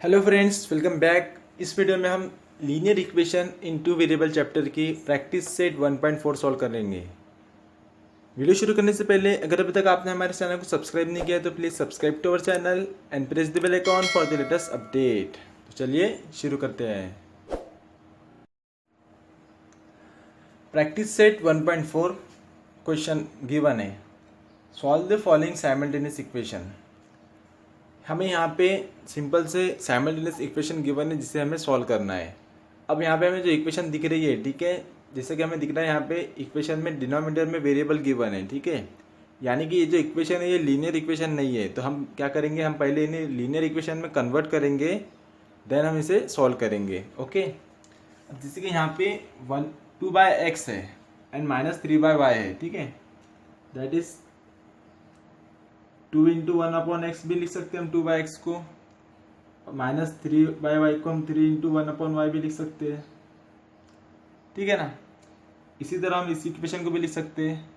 Hello friends, welcome back. इस video में हम linear equation in two variable chapter की प्रैक्टिस सेट 1.4 सॉल्व करेंगे। वीडियो शुरू करने से पहले अगर अभी तक आपने हमारे चैनल को सब्सक्राइब नहीं किया तो please subscribe to our channel and press the bell icon for the latest update. तो चलिए शुरू करते हैं। प्रैक्टिस सेट 1.4 क्वेश्चन गिवन है। Solve the following simultaneous equation. हमें यहाँ पे सिंपल से साइमल्टेनियस इक्वेशन गिवन है जिसे हमें सॉल्व करना है। अब यहाँ पे हमें जो इक्वेशन दिख रही है, ठीक है, जैसे कि हमें दिख रहा है यहाँ पे इक्वेशन में डिनोमिनेटर में वेरिएबल गिवन है, ठीक है। यानी कि ये जो इक्वेशन है ये लीनियर इक्वेशन नहीं है। तो हम क्या करेंगे, हम पहले इन्हें लीनियर इक्वेशन में कन्वर्ट करेंगे, देन हम इसे सॉल्व करेंगे। ओके, अब जैसे कि यहाँ पे 2/x है एंड -3/y है, ठीक है। दैट इज 2 इंटू 1/x भी लिख सकते हैं हम 2/x को, -3/y को हम 3 इंटू 1/y भी लिख सकते हैं, ठीक है ना। इसी तरह हम इस इक्वेशन को भी लिख सकते हैं।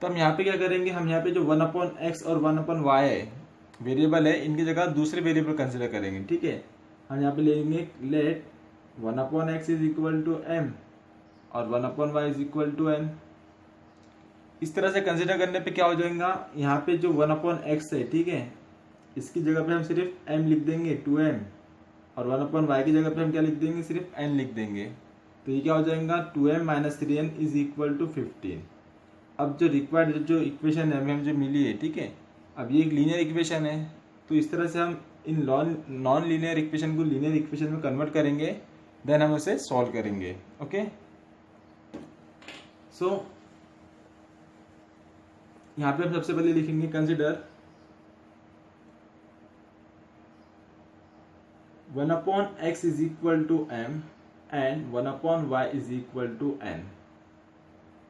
तो हम यहाँ पे क्या करेंगे, हम यहाँ पे जो 1/x और 1/y है वेरिएबल है, इनकी जगह दूसरे वेरिएबल कंसिडर करेंगे, ठीक है। हम यहाँ पे लेंगे let 1/x is equal to m और 1/y is equal to n। इस तरह से कंसिडर करने पे क्या हो जाएगा, यहाँ पे जो 1/x है, ठीक है, इसकी जगह पे हम सिर्फ m लिख देंगे 2m, और 1/y की जगह पे हम क्या लिख देंगे, सिर्फ n लिख देंगे। तो ये क्या हो जाएगा, 2m - 3n is equal to 15। अब जो रिक्वायर्ड जो इक्वेशन है हमें जो मिली है, ठीक है, अब ये एक लीनियर इक्वेशन है। तो इस तरह से हम इन नॉन लीनियर इक्वेशन को लीनियर इक्वेशन में कन्वर्ट करेंगे, देन हम उसे सॉल्व करेंगे। ओके, सो यहाँ पे हम सबसे पहले लिखेंगे consider 1/x is equal to m and 1/y is equal to n।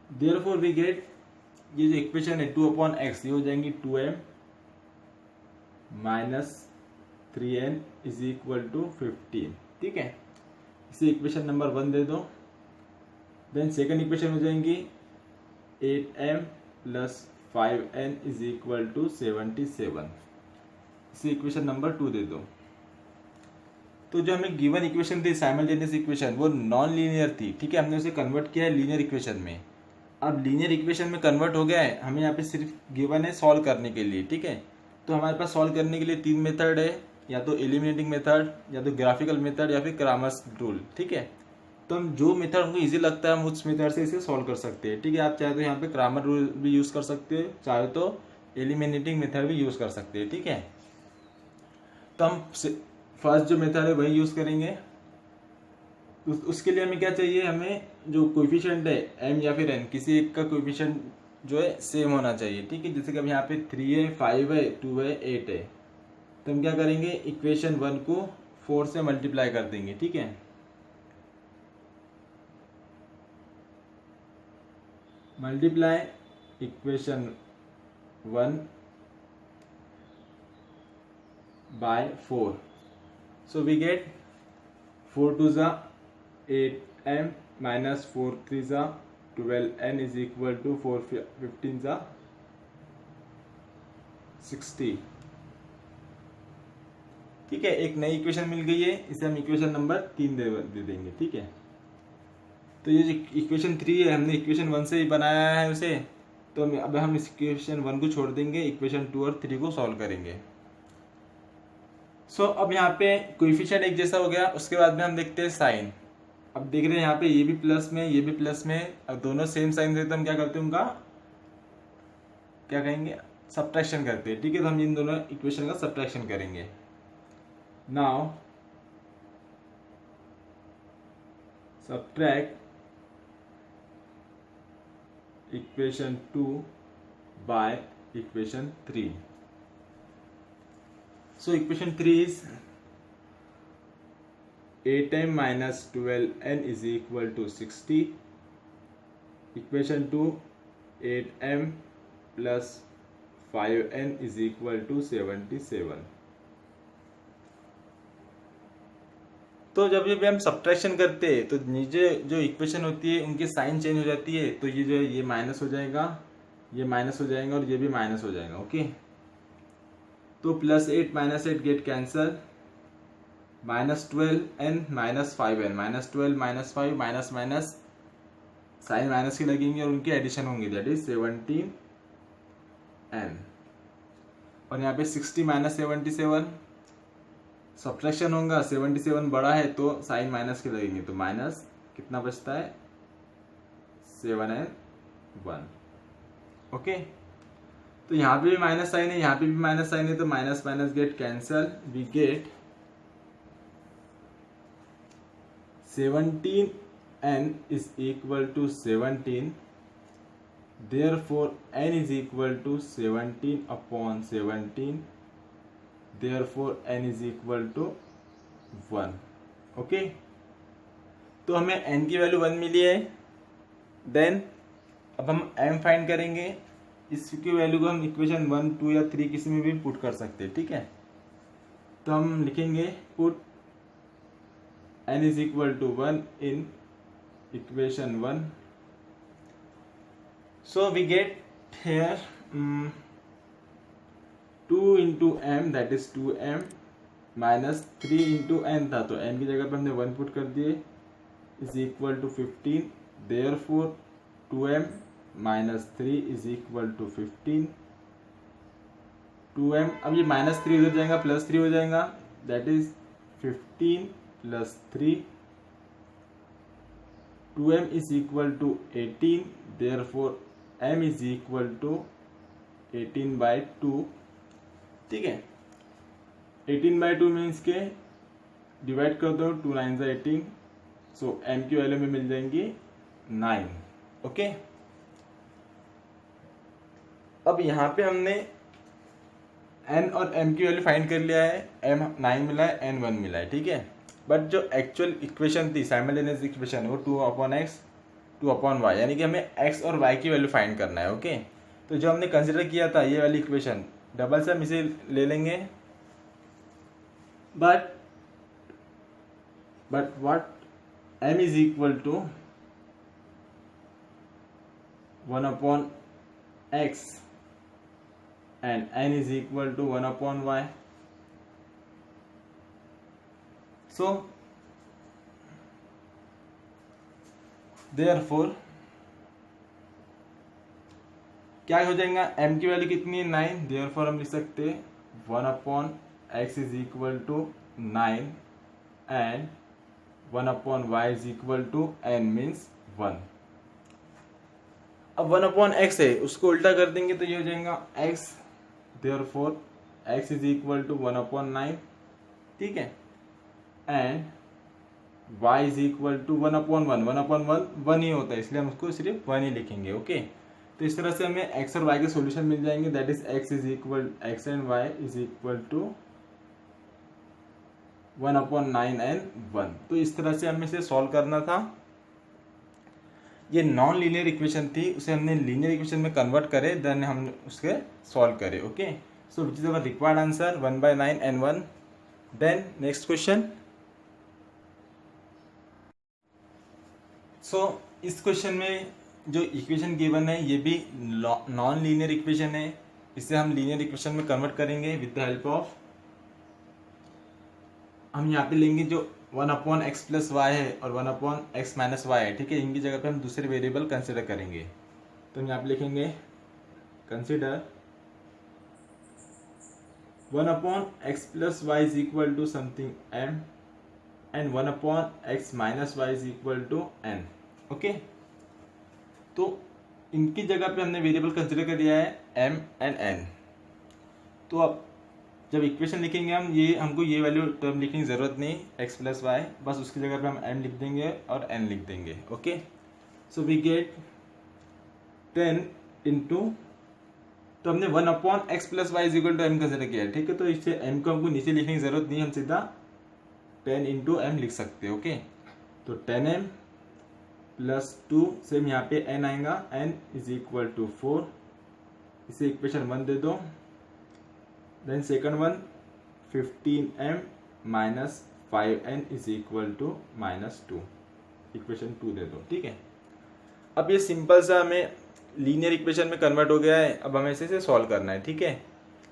Therefore we get, ये जो इक्वेशन है 2/x ये हो जाएंगी 2m - 3n is equal to 15, ठीक है। इसे इक्वेशन नंबर 1 दे दो। देन सेकंड इक्वेशन हो जाएंगी 8m + 5n is equal to 77। इसे इक्वेशन नंबर 2 दे दो। तो जो हमें गिवन इक्वेशन थी साइमल्टेनियस इक्वेशन, वो नॉन लीनियर थी, ठीक है। हमने उसे कन्वर्ट किया है लीनियर इक्वेशन में। अब लीनियर इक्वेशन में कन्वर्ट हो गया है, हमें यहाँ पे सिर्फ गिवन है सॉल्व करने के लिए, ठीक है। तो हमारे पास सॉल्व करने के लिए 3 मेथड है, या तो एलिमिनेटिंग मेथड, या तो ग्राफिकल मेथड, या फिर क्रैमर्स रूल, ठीक है। तो हम जो मेथड हमको इजी लगता है हम उस मेथड से इसे सॉल्व कर सकते हैं, ठीक है। आप चाहे तो यहाँ पे क्रैमर रूल भी यूज़ कर सकते हो, चाहे तो एलिमिनेटिंग मेथड भी यूज़ कर सकते हैं, ठीक है। तो हम फर्स्ट जो मेथड है वही यूज़ करेंगे। उसके लिए हमें क्या चाहिए, हमें जो कोएफिशिएंट है m या फिर n, किसी एक का कोएफिशिएंट जो है सेम होना चाहिए, ठीक है। जैसे कि अब यहाँ पे 3 है, 5 है, 2 है, 8 है। तो हम क्या करेंगे, इक्वेशन 1 को 4 से मल्टीप्लाई कर देंगे, ठीक है। Multiply equation 1 by 4, so we get 4 2 जा 8m - 4 3 जा 12n इज इक्वल टू 4 15 जा 60, ठीक है। एक नई इक्वेशन मिल गई है, इसे हम इक्वेशन नंबर 3 दे देंगे, ठीक है। तो ये जो इक्वेशन 3 है हमने इक्वेशन 1 से ही बनाया है उसे, तो अब हम इस इक्वेशन 1 को छोड़ देंगे, इक्वेशन 2 और 3 को सॉल्व करेंगे। सो अब यहाँ पे कोएफिशिएंट एक जैसा हो गया। उसके बाद में हम देखते हैं साइन। अब देख रहे हैं यहाँ पे ये भी प्लस में, ये भी प्लस में, अब दोनों सेम साइन थे तो हम क्या करते हैं, उनका क्या कहेंगे, सब्ट्रैक्शन करते हैं, ठीक है। तो हम इन दोनों इक्वेशन का सब्ट्रैक्शन करेंगे। Now subtract equation 2 by equation 3। So equation 3 is 8m - 12n is equal to 60. Equation 2 8m plus 5n is equal to 77. तो जब भी हम सब्ट्रैक्शन करते हैं तो नीचे जो इक्वेशन होती है उनकी साइन चेंज हो जाती है। तो ये जो है ये माइनस हो जाएगा, ये माइनस हो जाएगा और ये भी माइनस हो जाएगा, ओके। तो +8 - 8 get cancel, -12n -5n -12 -5 minus minus sign minus के लगेंगे और उनके एडिशन होंगे, दैट इज 17n। और यहाँ पे 60 -77 सब्ट्रैक्शन होगा, 77 बड़ा है तो साइन माइनस के लगेंगे, तो माइनस कितना बचता है 7n1। ओके, तो यहाँ पे भी माइनस साइन है, यहाँ पे भी माइनस साइन है, तो minus minus get cancel, we get 17n is equal to 17, therefore n is equal to 17 upon 17, therefore n is equal to 1। Okay, तो हमें n की वैल्यू 1 मिली है। देन अब हम m फाइंड करेंगे, इसकी वैल्यू को हम इक्वेशन 1, 2 या 3 किसी में भी पुट कर सकते हैं, ठीक है। तो हम लिखेंगे put n is equal to 1 in equation 1, so we get here 2 into m, that is 2m minus 3 into n था, तो n की जगह पर हमने 1 पुट कर दिए, is equal to 15, therefore 2m minus 3 is equal to 15। 2m, अब ये -3 उधर जाएगा, +3 हो जाएगा, that is 15 plus 3, 2m is equal to 18, therefore m is equal to 18/2। ठीक है, 18/2 मीन्स के डिवाइड कर दो, 2 9 18, सो m की वैल्यू में मिल जाएंगी 9। ओके, अब यहाँ पे हमने n और m की वैल्यू फाइंड कर लिया है, m 9 मिला है, n 1 मिला है, ठीक है। बट जो एक्चुअल इक्वेशन थी, साइमल्टेनियस इक्वेशन, वो 2/x 2/y, यानी कि हमें x और y की वैल्यू फाइंड करना है। ओके, तो जो हमने कंसिडर किया था ये वाली इक्वेशन, डबल से हम इसे ले लेंगे, but what m is equal to 1/x and n is equal to 1/y। So therefore क्या हो जाएगा, m की वैल्यू कितनी है 9, therefore हम लिख सकते हैं 1/x is equal to 9 and 1/y is equal to n means 1। अब 1/x है, उसको उल्टा कर देंगे तो ये हो जाएगा x, therefore x is equal to 1/9, ठीक है, and y is equal to 1/1, 1/1 1 ही होता है, इसलिए हम उसको सिर्फ 1 ही लिखेंगे। ओके, तो इस तरह से हमें x और y के सॉल्यूशन मिल जाएंगे, that is x and y is equal to 1/9 and 1। तो इस तरह से हमें इसे सॉल्व करना था। ये नॉन लीनियर इक्वेशन थी, उसे हमने लीनियर इक्वेशन में कन्वर्ट करे, देन हम उसके सॉल्व करें। Okay, so which is our required answer 1/9 and 1। Then next question. So इस क्वेश्चन में जो इक्वेशन गिवन है ये भी नॉन लीनियर इक्वेशन है, इसे हम लीनियर इक्वेशन में कन्वर्ट करेंगे विद द हेल्प ऑफ, हम यहाँ पे लेंगे जो 1/x प्लस वाई है और 1/x माइनस वाई है, ठीक है, इनकी जगह पे हम दूसरे वेरिएबल कंसिडर करेंगे। तो हम यहाँ पे लिखेंगे consider 1/x plus y is equal to something m and 1/x minus y is equal to n। Okay, तो इनकी जगह पे हमने वेरिएबल कंसिडर कर दिया है m एंड n। तो अब जब इक्वेशन लिखेंगे हम, ये हमको ये वैल्यू टर्म लिखने की ज़रूरत नहीं, x प्लस वाई, बस उसकी जगह पे हम m लिख देंगे और n लिख देंगे। Okay, so we get 10 into, तो हमने 1/x plus y is equal to m consider किया है, ठीक है, तो इससे m को हमको नीचे लिखने की ज़रूरत नहीं, हम सीधा 10 इंटू m लिख सकते हैं। ओके, तो 10m प्लस 2, सेम यहाँ पे n आएगा, n इज इक्वल टू 4, इसे इक्वेशन 1 दे दो। Then second one 15m minus 5n is equal to -2, equation 2 दे दो, ठीक है। अब ये सिंपल सा हमें लीनियर इक्वेशन में कन्वर्ट हो गया है, अब हमें इसे सॉल्व करना है, ठीक है।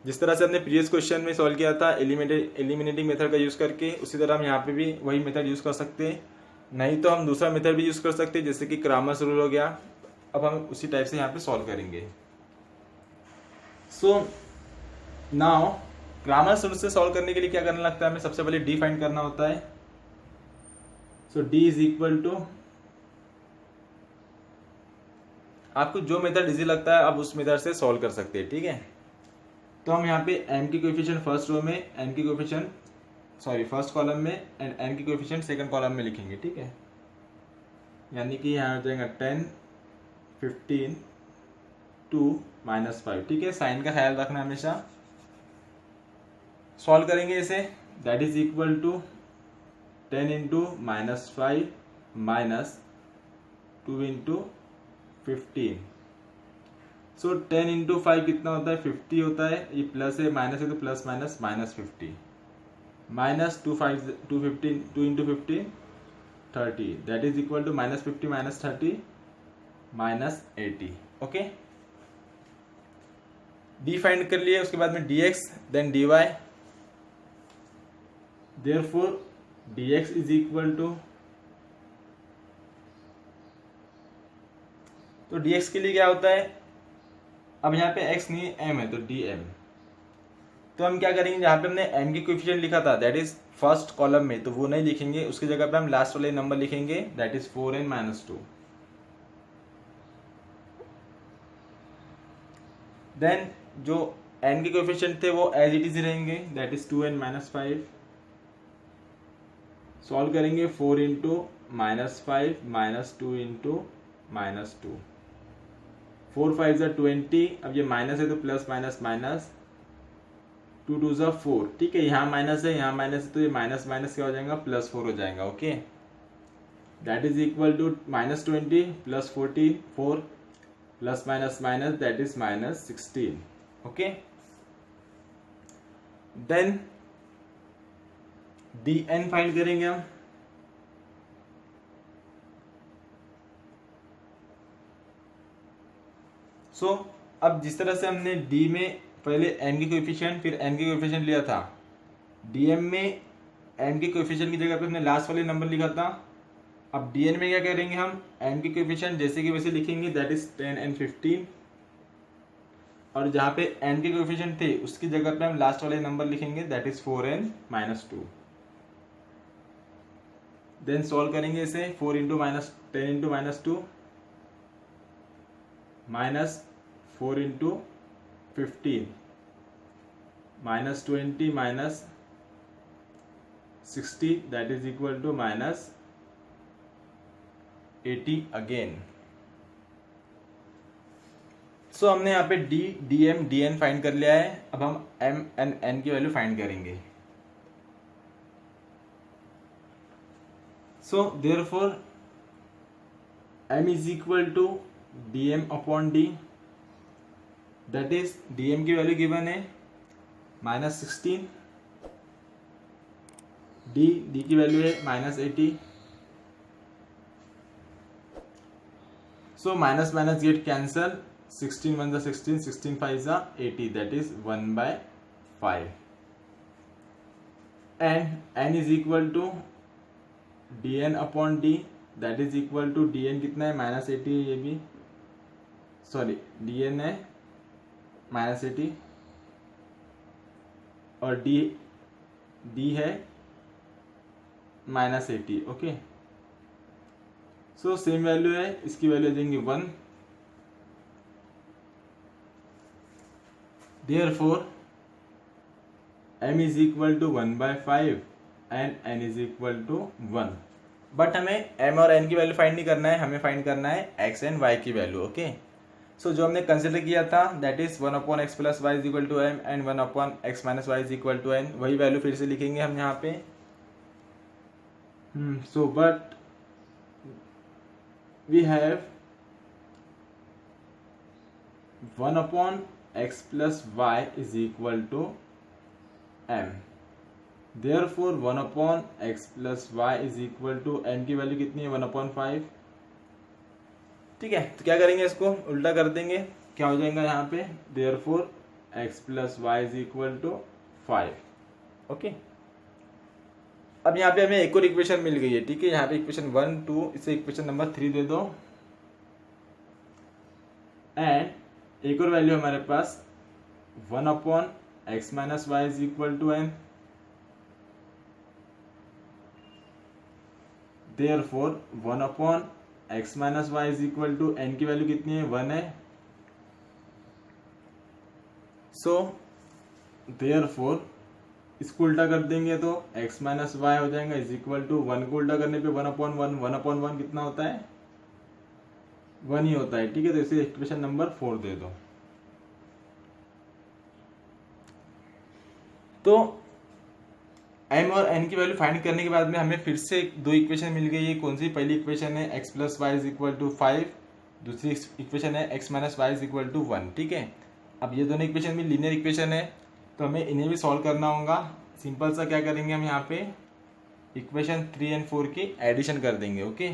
जिस तरह से हमने प्रीवियस क्वेश्चन में सॉल्व किया था एलिमिनेटिंग मेथड का यूज़ करके, उसी तरह हम यहाँ पे भी वही मेथड यूज़ कर सकते हैं। नहीं तो हम दूसरा मेथड भी यूज़ कर सकते हैं, जैसे कि क्रामर्स रूल हो गया। अब हम उसी टाइप से यहाँ पे सॉल्व करेंगे। सो नाउ क्रामर्स रूल से सॉल्व करने के लिए क्या करना लगता है, हमें सबसे पहले डी फाइंड करना होता है। सो डी इज इक्वल टू, आपको जो मेथड इजी लगता है आप उस मेथड से सॉल्व कर सकते हैं, ठीक है। तो हम यहाँ पे एम की कोएफिशिएंट फर्स्ट रो में, एन की कोएफिशिएंट फर्स्ट कॉलम में एंड एन की कोएफिशिएंट सेकंड कॉलम में लिखेंगे, ठीक है। यानी कि यहाँ हो जाएगा 10, 15, 2, -5, ठीक है। साइन का ख्याल रखना हमेशा। सॉल्व करेंगे इसे, that is equal to 10 into -5 minus 2 into 15। So 10 into 5 कितना होता है, 50 होता है। ये प्लस है माइनस है तो plus minus -50 minus 2 into 15 30, that is equal to -50 minus 30 -80। Okay, D find कर लिए, उसके बाद में dx then dy। Therefore dx is equal to, तो dx के लिए क्या होता है, अब यहाँ पे x नहीं m है तो dm। तो हम क्या करेंगे, जहाँ पे हमने m की कोएफिशिएंट लिखा था दैट इज फर्स्ट कॉलम में, तो वो नहीं लिखेंगे, उसकी जगह पे हम लास्ट वाले नंबर लिखेंगे दैट इज 4n - 2। देन जो n के कोएफिशिएंट थे वो एज इट इज रहेंगे दैट इज 2n - 5। सॉल्व करेंगे 4 इंटू -5 माइनस 2 इंटू -2, 4 5 ज़ा 20। अब ये माइनस है तो प्लस माइनस माइनस, 2 2 ज़ा 4, ठीक है। यहाँ माइनस है यहाँ माइनस है तो ये माइनस माइनस क्या हो जाएगा, +4 हो जाएगा। Okay, that is equal to -20 + 40 4 plus minus minus that is -16। Okay, then dn find करेंगे हम। सो अब जिस तरह से हमने d में पहले n की कोएफिशिएंट फिर n की कोएफिशिएंट लिया था, dm में n की कोएफिशिएंट की जगह पे हमने लास्ट वाले नंबर लिखा था। अब dn में क्या करेंगे, हम n की कोएफिशिएंट जैसे कि वैसे लिखेंगे दैट इज 10 and 15, और जहाँ पे n के कोएफिशिएंट थे उसकी जगह पे हम लास्ट वाले नंबर लिखेंगे that is 4n - 2। Then solve करेंगे इसे, 4 into -10 into -2 minus 4 into 15 -20 minus 60 that is equal to -80 again. So हमने यहाँ पे d, dm, dn फाइंड कर लिया है। अब हम m and n की वैल्यू फाइंड करेंगे। So therefore m is equal to dm upon d, that is dm की वैल्यू गिवन है -16, d की वैल्यू है -80। So minus minus get cancel, 16 1 ज़ा 16, 16 5 ज़ा 80 that is 1/5। And n is equal to dn upon d, that is equal to dn कितना है -80 है, ये भी सॉरी dn है -80 और d है -80। ओके, सो सेम वैल्यू है, इसकी वैल्यू देंगे 1। Therefore m is equal to 1/5 and n is equal to 1। But हमें m और n की वैल्यू फाइंड नहीं करना है, हमें फाइंड करना है x एंड y की वैल्यू। ओके, सो जो हमने कंसिडर किया था that is 1/x + y is equal to m and 1/x - y is equal to n, वही वैल्यू फिर से लिखेंगे हम यहाँ पे। So but we have 1/x + y is equal to m, therefore 1/x + y is equal to n की value कितनी है 1/5। ठीक है, तो क्या करेंगे, इसको उल्टा कर देंगे, क्या हो जाएगा यहाँ पे, therefore x plus y is equal to 5. Okay, अब यहाँ पे हमें एक और इक्वेशन मिल गई है. ठीक है, यहाँ पे इक्वेशन 1 2, इसे इक्वेशन नंबर 3 दे दो. एंड एक और वैल्यू हमारे पास 1 upon x minus y is equal to n. Therefore 1 upon x minus y is equal to n की वैल्यू कितनी है, 1 है. सो therefore इसको उल्टा कर देंगे तो x माइनस वाई हो जाएगा इज इक्वल टू 1 को उल्टा करने पे 1 अपॉन 1 कितना होता है, 1 ही होता है. ठीक है, तो इसे इक्वेशन नंबर 4 दे दो. तो m और n की वैल्यू फाइंड करने के बाद में हमें फिर से दो इक्वेशन मिल गई है. कौन सी, पहली इक्वेशन है x plus y is equal to 5, दूसरी इक्वेशन है x minus y is equal to 1. ठीक है, अब ये दोनों इक्वेशन भी लीनियर इक्वेशन है, तो हमें इन्हें भी सॉल्व करना होगा. सिंपल सा क्या करेंगे, हम यहाँ पे इक्वेशन 3 और 4 की एडिशन कर देंगे. Okay,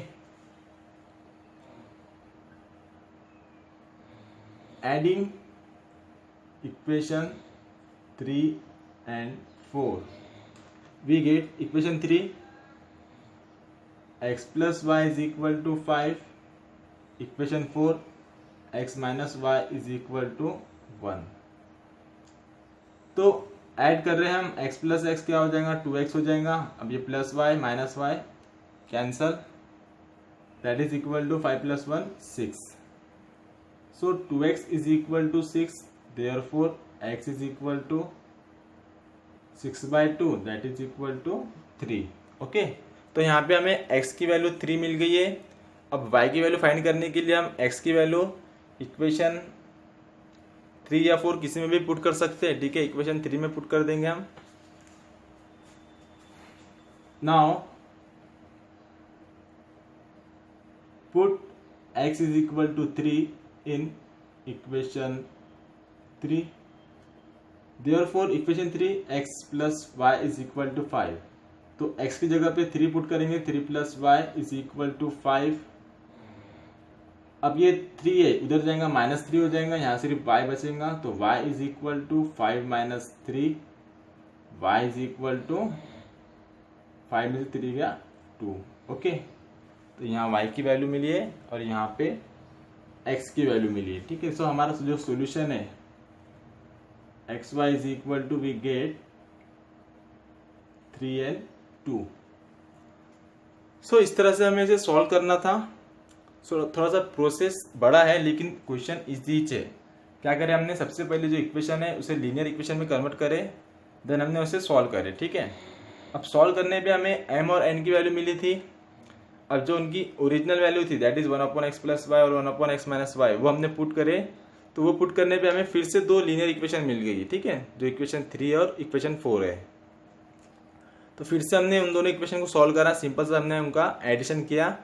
adding equation 3 and 4, we get equation 3 x plus y is equal to 5, equation 4 x minus y is equal to 1. तो ऐड कर रहे हैं हम, x प्लस एक्स क्या हो जाएगा, 2x हो जाएगा. अब ये plus y minus y cancel, that is equal to 5 plus 1 6. So 2x is equal to 6, therefore x is equal to 6/2, that is equal to 3. Okay, तो यहाँ पे हमें x की वैल्यू 3 मिल गई है. अब y की वैल्यू फाइंड करने के लिए हम x की वैल्यू इक्वेशन 3 या 4 किसी में भी पुट कर सकते हैं. ठीक है, इक्वेशन 3 में पुट कर देंगे हम. Now put x is equal to 3 in equation 3. Therefore equation 3 x plus y is equal to 5. तो x की जगह पे 3 पुट करेंगे, 3 plus y is equal to 5. अब ये 3 है, उधर जाएगा -3 हो जाएगा, यहाँ सिर्फ y बचेगा. तो y is equal to 5 minus 3, y is equal to 5 में से 3 गया 2. ओके, तो यहाँ y की वैल्यू मिली है और यहाँ पे x की वैल्यू मिली है. ठीक है, सो हमारा जो सोल्यूशन है x y is equal to we get 3 and 2. So इस तरह से हमें इसे सॉल्व करना था. सो थोड़ा सा प्रोसेस बड़ा है लेकिन क्वेश्चन इजी है. क्या करें, हमने सबसे पहले जो इक्वेशन है उसे लीनियर इक्वेशन में कन्वर्ट करे, देन हमने उसे सॉल्व करे. ठीक है, अब सॉल्व करने पे हमें m और n की वैल्यू मिली थी. अब जो उनकी ओरिजिनल वैल्यू थी that is 1 upon x plus y और 1 अपॉन एक्स माइनस वाई, वो हमने पुट करे. तो वो पुट करने पे हमें फिर से दो लीनियर इक्वेशन मिल गई. ठीक है, जो इक्वेशन 3 और इक्वेशन 4 है. तो फिर से हमने उन दोनों इक्वेशन को सॉल्व करा. सिंपल से हमने उनका एडिशन किया.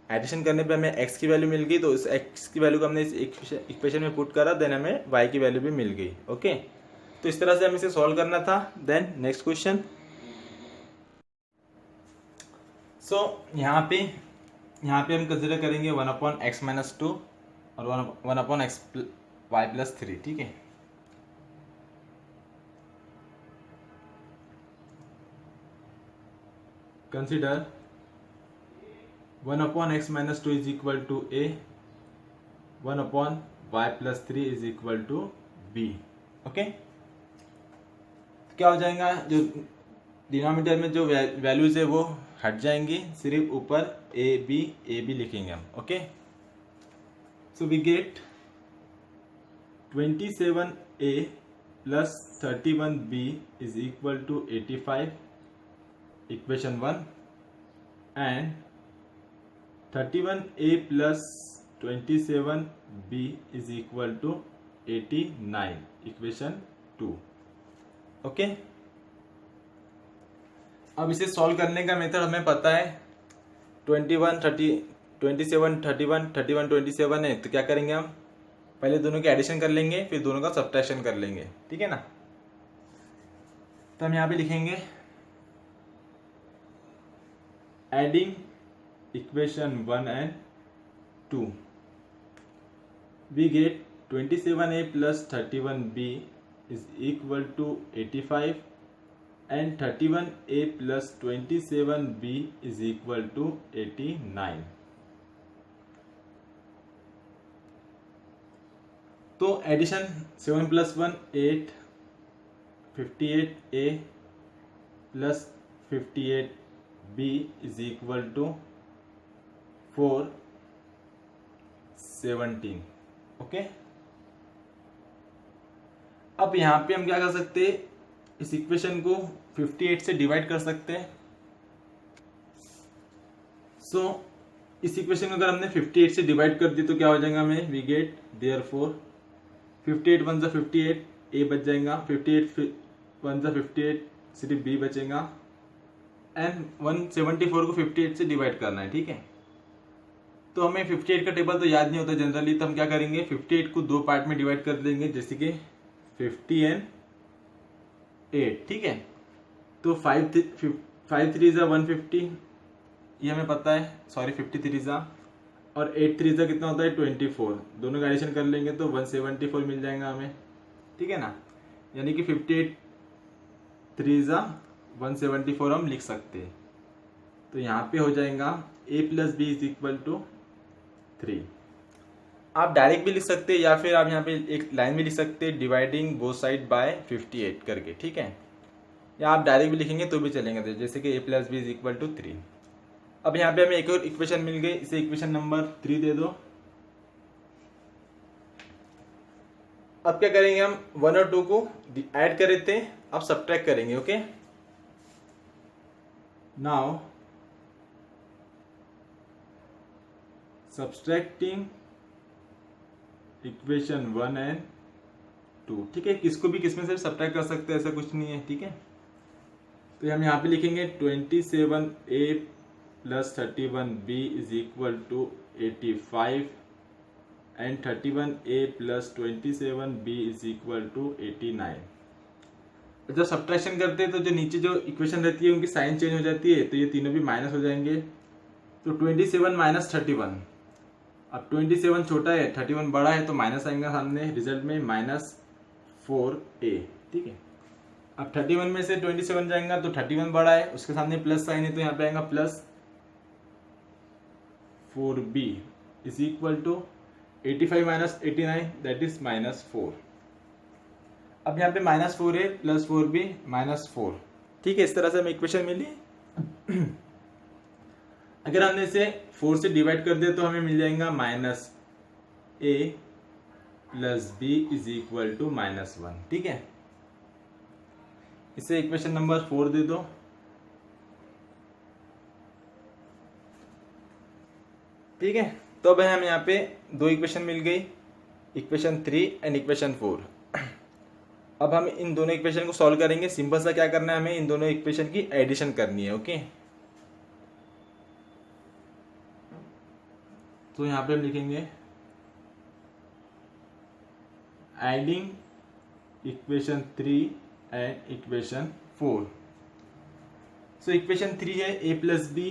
एडिशन करने पे हमें x की वैल्यू मिल गई, तो इस x की वैल्यू को हमने इस इक्वेशन में पुट करा, देन हमें y की वैल्यू भी मिल गई. ओके, तो इस तरह से हमें इसे सॉल्व करना था. Then next question. सो यहाँ पे हम कंसिडर करेंगे 1 अपॉन एक्स माइनस 2 और 1 अपॉन एक्स वाई प्लस 3. ठीक है, consider 1 upon x minus 2 is equal to a, 1 upon y plus 3 is equal to b. Okay, क्या हो जाएगा, जो डिनोमिनेटर में जो वैल्यूज है वो हट जाएंगी, सिर्फ ऊपर a b लिखेंगे हम. Okay, so we get 27a plus 31b is equal to 85, equation 1, and 31a plus 27b is equal to 89, equation 2. Okay, अब इसे सॉल्व करने का मेथड हमें पता है. 27 31 27 है, तो क्या करेंगे हम, पहले दोनों की एडिशन कर लेंगे, फिर दोनों का सब्ट्रैक्शन कर लेंगे. ठीक है ना, तो हम यहाँ पे लिखेंगे adding equation 1 and 2, we get 27a plus 31b is equal to 85 and 31a plus 27b is equal to 89। तो addition 7 plus 1 8, 58a plus 58b is equal to 4 17। Okay, अब यहाँ पे हम क्या कर सकते हैं, इस इक्वेशन को 58 से डिवाइड कर सकते हैं। सो इस इक्वेशन को अगर हमने 58 से डिवाइड कर दी तो क्या हो जाएगा हमें, वी गेट देयरफॉर 58 1 जा 58, ए बच जाएगा, 58 1 जा 58, सिर्फ बी बचेगा, एंड 174 को 58 से डिवाइड करना है। ठीक है, तो हमें 58 का टेबल तो याद नहीं होता जनरली, तो हम क्या करेंगे 58 को दो पार्ट में डिवाइड कर देंगे, जैसे कि 50 एंड 8। ठीक है, तो 5 3 जा 150, ये हमें पता है, सॉरी 53 जा, और 8 3 जा कितना होता है 24, दोनों का एडिशन कर लेंगे तो 174 मिल जाएगा हमें। ठीक है ना, यानी कि 58 3 जा 174 हम लिख सकते हैं। तो यहाँ पे हो जाएगा a plus b is equal to 3। आप डायरेक्ट भी लिख सकते हैं या फिर आप यहाँ पे एक लाइन भी लिख सकते हैं, डिवाइडिंग बोथ साइड बाय 58 करके। ठीक है, या आप डायरेक्ट भी लिखेंगे तो भी चलेंगे, तो जैसे कि a plus b is equal to 3। अब यहाँ पे हमें एक और इक्वेशन मिल गई, इसे इक्वेशन नंबर 3 दे दो। अब क्या करेंगे, हम 1 और 2 को ऐड कर रहे थे, अब सब्ट्रैक्ट करेंगे। Okay, now subtracting equation 1 and 2। ठीक है, किसको भी किसमें से सब्ट्रैक्ट कर सकते हैं, ऐसा कुछ नहीं है। ठीक है, तो हम यहाँ पे लिखेंगे 27a plus 31b is equal to 85 and 31a plus 27b is equal to 89। जब सब्ट्रैक्शन करते हैं तो जो नीचे जो इक्वेशन रहती है उनकी साइन चेंज हो जाती है, तो ये तीनों भी माइनस हो जाएंगे। तो 27 माइनस 31, अब 27 छोटा है 31 बड़ा है, तो माइनस आएगा सामने, रिजल्ट में -4a। ठीक है, अब 31 में से 27 जाएगा तो 31 बड़ा है, उसके सामने प्लस साइन है, तो यहाँ पे आएगा plus 4b is equal to 85 minus 89 that is -4। अब यहाँ पे -4 है प्लस 4b -4। ठीक है, इस तरह से हमें इक्वेशन मिली। अगर हमने इसे 4 से डिवाइड कर दिया तो हमें मिल जाएगा -a plus b is equal to -1। ठीक है, इसे इक्वेशन नंबर 4 दे दो। ठीक है, तो अब हमें यहाँ पे दो इक्वेशन मिल गई, इक्वेशन 3 एंड इक्वेशन 4। अब हम इन दोनों इक्वेशन को सॉल्व करेंगे। सिंपल सा क्या करना है, हमें इन दोनों इक्वेशन की एडिशन करनी है। ओके, तो यहाँ पे हम लिखेंगे adding equation 3 and equation 4। So equation 3 है a plus b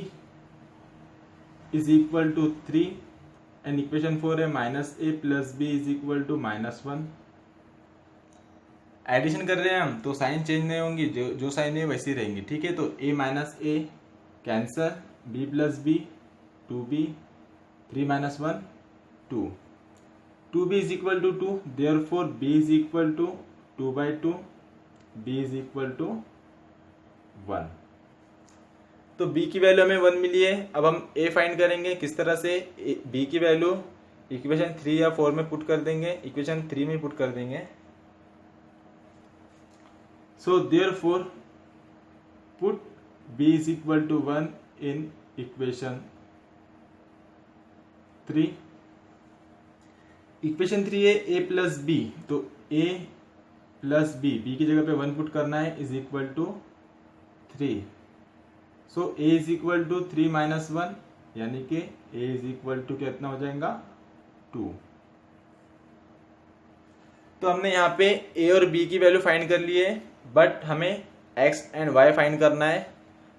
is equal to 3 and equation 4 है -a plus b is equal to -1। Addition कर रहे हैं हम तो साइन चेंज नहीं होंगी, जो साइन है वैसी रहेंगी। ठीक है, तो a minus a cancel, b plus b 2b, 3 minus 1 2, 2b is equal to 2, therefore b is equal to 2/2, b is equal to 1। तो b की वैल्यू हमें 1 मिली है। अब हम a फाइंड करेंगे, किस तरह से, b की वैल्यू इक्वेशन 3 या 4 में पुट कर देंगे, इक्वेशन 3 में पुट कर देंगे। So therefore put b is equal to 1 in equation 3। Equation 3 है a प्लस बी, तो a प्लस बी, बी की जगह पे 1 पुट करना है, is equal to 3। So a is equal to 3 minus 1, यानी कि a इज इक्वल टू कितना हो जाएगा 2। तो हमने यहाँ पे a और b की वैल्यू फाइंड कर ली है, बट हमें x एंड y फाइंड करना है।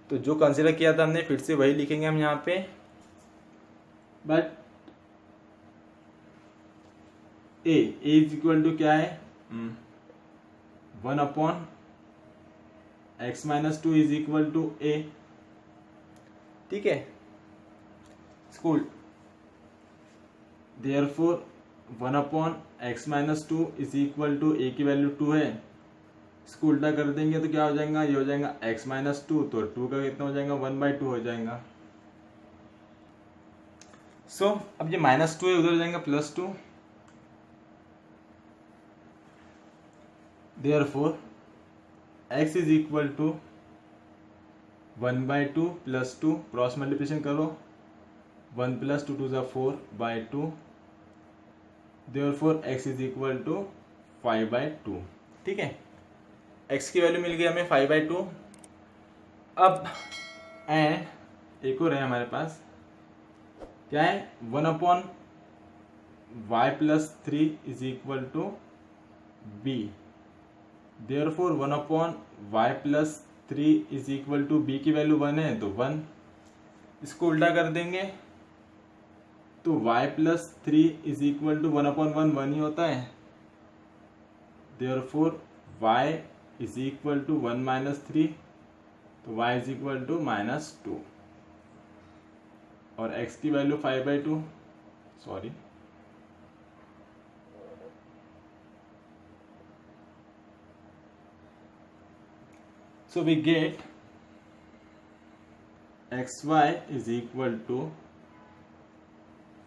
तो जो कंसीडर किया था हमने फिर से वही लिखेंगे हम यहाँ पे, but a is equal to क्या है 1/x-2 is equal to a, ठीक है स्कूल। Therefore 1/x-2 is equal to a की वैल्यू 2 है। इसको उल्टा कर देंगे तो क्या हो जाएगा, ये हो जाएगा x-2, तो 2 का कितना हो जाएगा 1/2 हो जाएगा। सो अब ये -2 है, उधर हो जाएगा +2। Therefore x is equal to 1/2 +2, cross multiplication करो, 1 + 2 = 4/2। Therefore x is equal to 5/2, ठीक है। x की वैल्यू मिल गई हमें 5/2। अब एंड एक और है हमारे पास, क्या है 1/y+3 is equal to b। Therefore 1/y+3 is equal to b की वैल्यू 1 है तो 1। इसको उल्टा कर देंगे तो y+3 इज इक्वल टू 1/1, 1 ही होता है। Therefore y is equal to 1 - 3, तो y इज इक्वल टू -2 और x की value 5/2, sorry so we get xy is equal to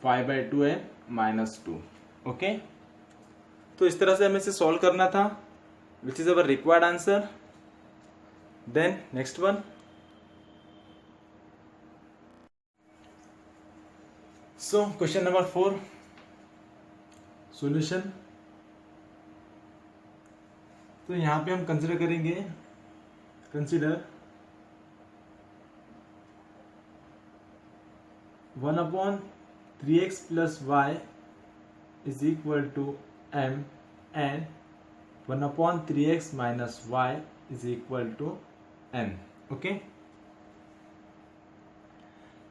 5/2 and -2, okay. तो इस तरह से हमें इसे सॉल्व करना था, which is our required answer. Then next one, so question number 4 solution. तो यहाँ पे हम कंसिडर करेंगे, consider 1/3x + y is equal to m and 1/3x - y is equal to n, okay.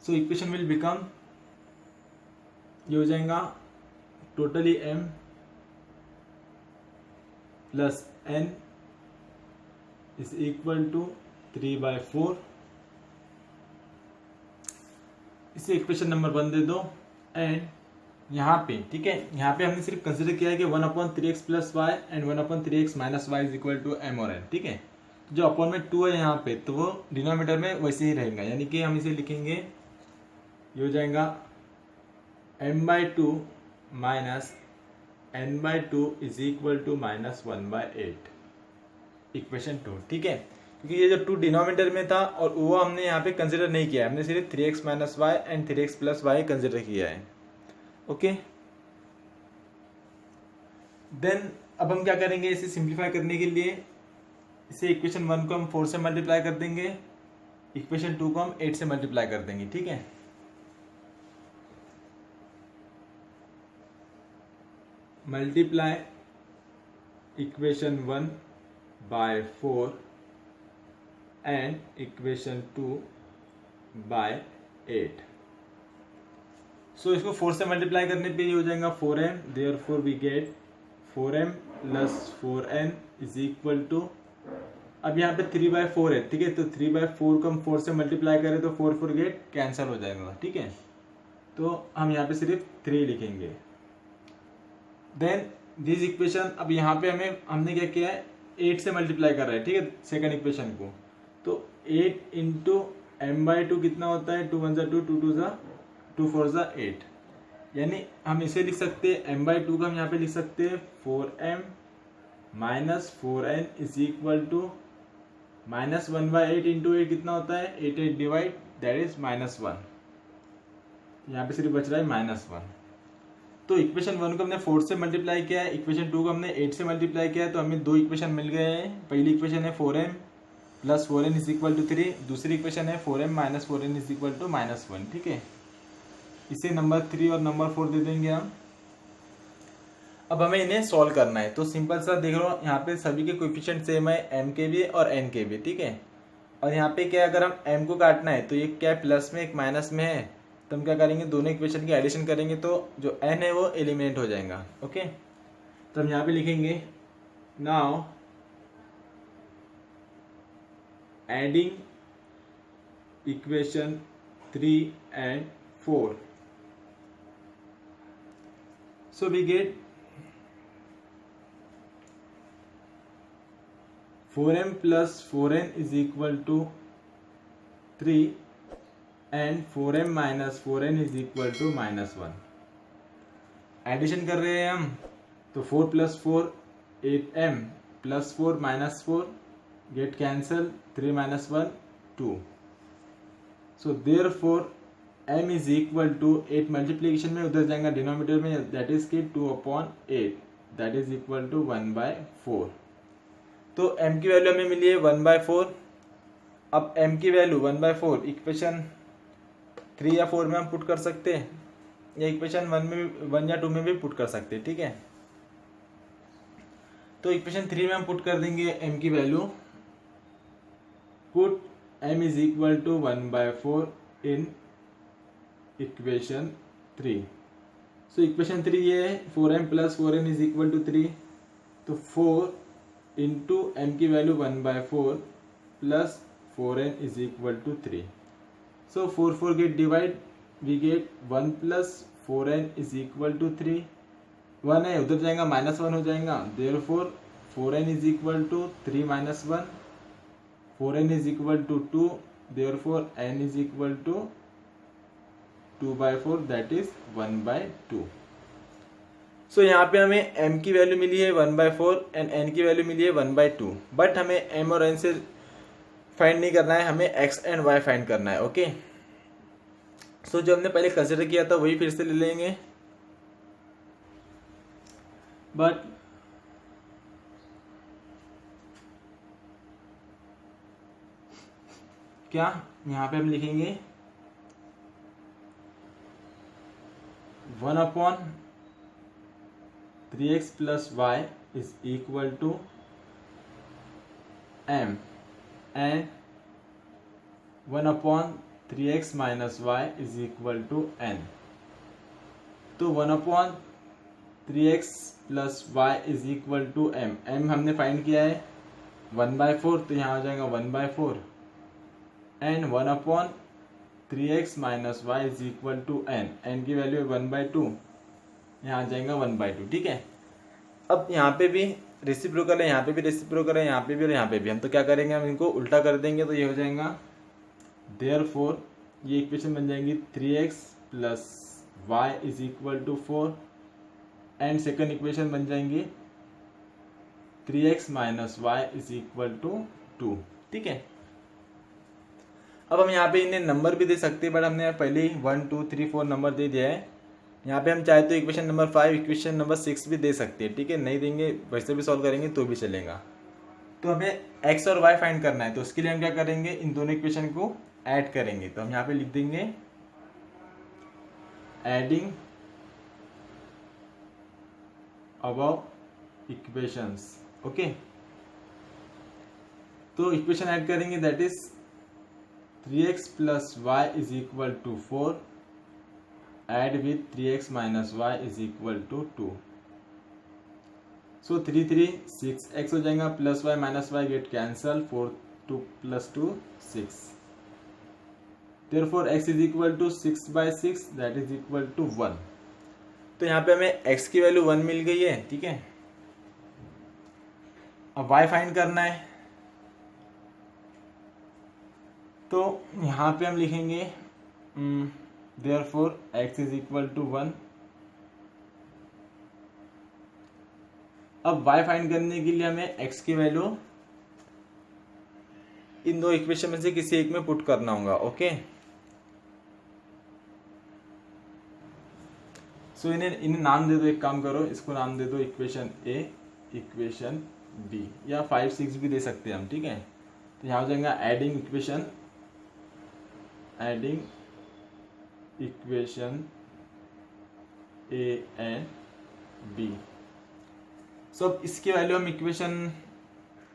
So equation will become, ये हो जाएगा totally m + n is equal to 3/4। इसे equation number 1 दे दो। एंड यहाँ पे, ठीक है, यहाँ पे हमने सिर्फ कंसिडर किया है कि 1/3x + y and 1/3x - y is equal to m और n, ठीक है। जो अपॉन में 2 है यहाँ पे, तो वो डिनोमिनेटर में वैसे ही रहेगा, यानी कि हम इसे लिखेंगे, ये हो जाएगा m/2 - n/2 is equal to -1/8, equation 2, ठीक है। क्योंकि ये जो 2 डिनोमिनेटर में था और वो हमने यहाँ पे कंसिडर नहीं किया है, हमने सिर्फ 3x - y and 3x + y consider किया है, ओके। देन अब हम क्या करेंगे, इसे सिंप्लीफाई करने के लिए इसे इक्वेशन 1 को हम 4 से मल्टीप्लाई कर देंगे, इक्वेशन 2 को हम 8 से मल्टीप्लाई कर देंगे, ठीक है। Multiply equation 1 by 4 and equation 2 by 8। सो इसको 4 से मल्टीप्लाई करने पे ये हो जाएगा 4m, therefore we get 4m + 4n is equal to, अब यहाँ पे 3/4 है, ठीक है, तो 3/4 को हम 4 से मल्टीप्लाई करें तो 4 4 गेट कैंसिल हो जाएगा, ठीक है। तो हम यहाँ पे सिर्फ 3 लिखेंगे। देन दिस इक्वेशन, अब यहाँ पे हमने क्या किया है, 8 से मल्टीप्लाई कर रहा है, ठीक है, सेकंड इक्वेशन को। तो 8 × m/2 कितना होता है, 2 × 1 = 2, 2 × 2 = 2, 4 = 8, यानी हम इसे लिख सकते हैं, m/2 का हम यहाँ पे लिख सकते हैं 4m - 4n is equal to -1/8 × 8 कितना होता है, 8 8 डिवाइड, दैट इज -1। यहाँ पे सिर्फ बच रहा है -1। तो इक्वेशन 1 को हमने 4 से मल्टीप्लाई किया है, इक्वेशन 2 को हमने 8 से मल्टीप्लाई किया है, तो हमें 2 इक्वेशन मिल गए हैं। पहली इक्वेशन है 4m + 4n is equal to 3, दूसरी इक्वेशन है 4m - 4n is equal to -1, ठीक है। इसे नंबर 3 और नंबर 4 दे देंगे हम। अब हमें इन्हें सॉल्व करना है, तो सिंपल सा देख लो, यहाँ पे सभी के कोएफिशिएंट सेम है, m के भी और n के भी, ठीक है। और यहाँ पे क्या, अगर हम m को काटना है तो ये क्या प्लस में एक माइनस में है, तो हम क्या करेंगे, दोनों इक्वेशन की एडिशन करेंगे तो जो n है वो एलिमिनेट हो जाएगा, ओके। तो हम यहाँ पे लिखेंगे, now adding equation 3 and 4. So we get 4m plus 4n is equal to 3 and 4m minus 4n is equal to -1. Addition कर रहे हैं हम, तो 4 plus 4 8m plus 4 minus 4 get cancel, 3 minus 1 2. So therefore m is equal to 8 multiplication में उधर जाएगा denominator में, that is की 2/8 दैट इज इक्वल टू 1/4. तो m की वैल्यू हमें मिली है 1/4. अब m की वैल्यू 1/4 इक्वेशन 3 या 4 में हम पुट कर सकते हैं, या इक्वेशन 1 या 2 में भी पुट कर सकते हैं. ठीक है, तो इक्वेशन 3 में हम पुट कर देंगे m की value. Put m is equal to 1/4 in equation 3. So equation 3 ये है 4m plus 4n is equal to 3. तो 4 इंटू m की value 1/4 plus 4n is equal to 3. So 4 get divide, we get 1 plus 4n is equal to 3. 1 है उधर जाएगा -1 हो जाएगा, therefore 4n is equal to 3 minus 1. 4n is equal to 2, therefore n is equal to 2/4 that is 1/2. So यहाँ पे हमें m की value मिली है 1/4 एंड n की वैल्यू मिली है 1/2. बट हमें m और n से फाइंड नहीं करना है, हमें x एंड y फाइंड करना है. ओके, सो जो हमने पहले कंसिडर किया था वही फिर से ले लेंगे. बट क्या यहाँ पे हम लिखेंगे 1/3x plus y is equal to m and 1/3x minus y is equal to n. तो 1/3x plus y is equal to m. m हमने फाइंड किया है 1/4, तो यहाँ हो जाएगा 1/4 and 1/3x minus y is equal to n. n की value 1/2, यहाँ आ जाएगा 1/2. ठीक है, अब यहाँ पे भी रेसिप्रोकल है, यहाँ पे भी रेसिप्रोकल है, यहाँ पे भी और यहाँ पे भी. हम तो क्या करेंगे, हम इनको उल्टा कर देंगे, तो ये हो जाएगा देयरफॉर ये इक्वेशन बन जाएंगी 3x plus y is equal to 4 and second equation बन जाएंगी 3x minus y is equal to 2. ठीक है, अब हम यहाँ पे इन्हें नंबर भी दे सकते हैं, बट हमने पहले ही 1 2 3 4 नंबर दे दिया है. यहाँ पे हम चाहे तो इक्वेशन नंबर 5 इक्वेशन नंबर 6 भी दे सकते हैं. ठीक है, नहीं देंगे वैसे भी सॉल्व करेंगे तो भी चलेगा. तो हमें x और y फाइंड करना है, तो उसके लिए हम क्या करेंगे, इन दोनों इक्वेशन को ऐड करेंगे. तो हम यहाँ पे लिख देंगे एडिंग अबव इक्वेशंस. ओके, तो इक्वेशन ऐड करेंगे, that is 3x plus y is equal to 4 add with 3x minus y is equal to 2. So 3 3 6x हो जाएगा, plus y minus y get cancel, 4 2 plus 2 6. Therefore x is equal to 6/6 that is equal to 1. तो यहाँ पे हमें x की value 1 मिल गई है. ठीक है, अब y फाइंड करना है, तो यहाँ पे हम लिखेंगे therefore x is equal to 1. अब y फाइंड करने के लिए हमें x की वैल्यू इन दो इक्वेशन में से किसी एक में पुट करना होगा. ओके, सो इन्हें नाम दे दो. एक काम करो, इसको नाम दे दो इक्वेशन a, इक्वेशन b, या 5 6 भी दे सकते हैं हम. ठीक है, तो यहाँ हो जाएगा adding equation a and b. सो अब इसकी वैल्यू हम इक्वेशन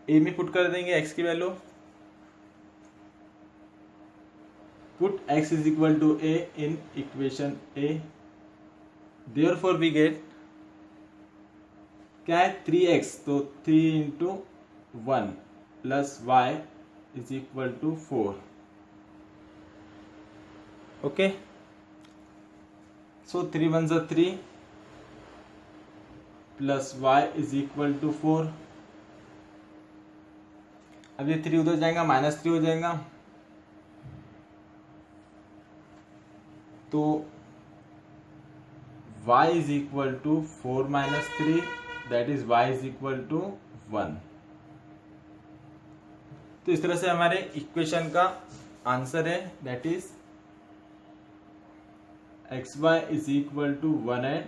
a में पुट कर देंगे. x की value put x is equal to a in equation a. Therefore we get क्या है 3x, तो 3 into 1 plus y is equal to 4. Okay, so 3 1 ज़ा 3 plus y is equal to 4. अब ये 3 उधर जाएगा, -3 हो जाएगा, तो y is equal to 4 minus 3, that is y is equal to 1. तो इस तरह से हमारे इक्वेशन का आंसर है, that is xy is equal to 1 and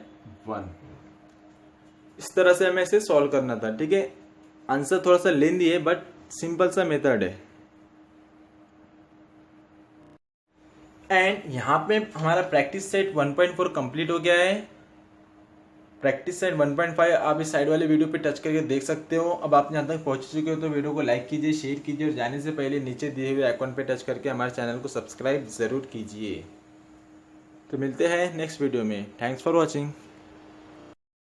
1. इस तरह से हमें इसे सॉल्व करना था. ठीक है, आंसर थोड़ा सा लेंदी है बट सिंपल सा मेथड है. एंड यहाँ पे हमारा प्रैक्टिस सेट 1.4 कंप्लीट हो गया है. प्रैक्टिस सेट 1.5 आप इस साइड वाले वीडियो पे टच करके देख सकते हो. अब आप यहाँ तक पहुँच चुके हो तो वीडियो को लाइक कीजिए, शेयर कीजिए और जाने से पहले नीचे दिए हुए आइकॉन पे टच करके हमारे चैनल को सब्सक्राइब ज़रूर कीजिए. तो मिलते हैं नेक्स्ट वीडियो में. Thanks for watching.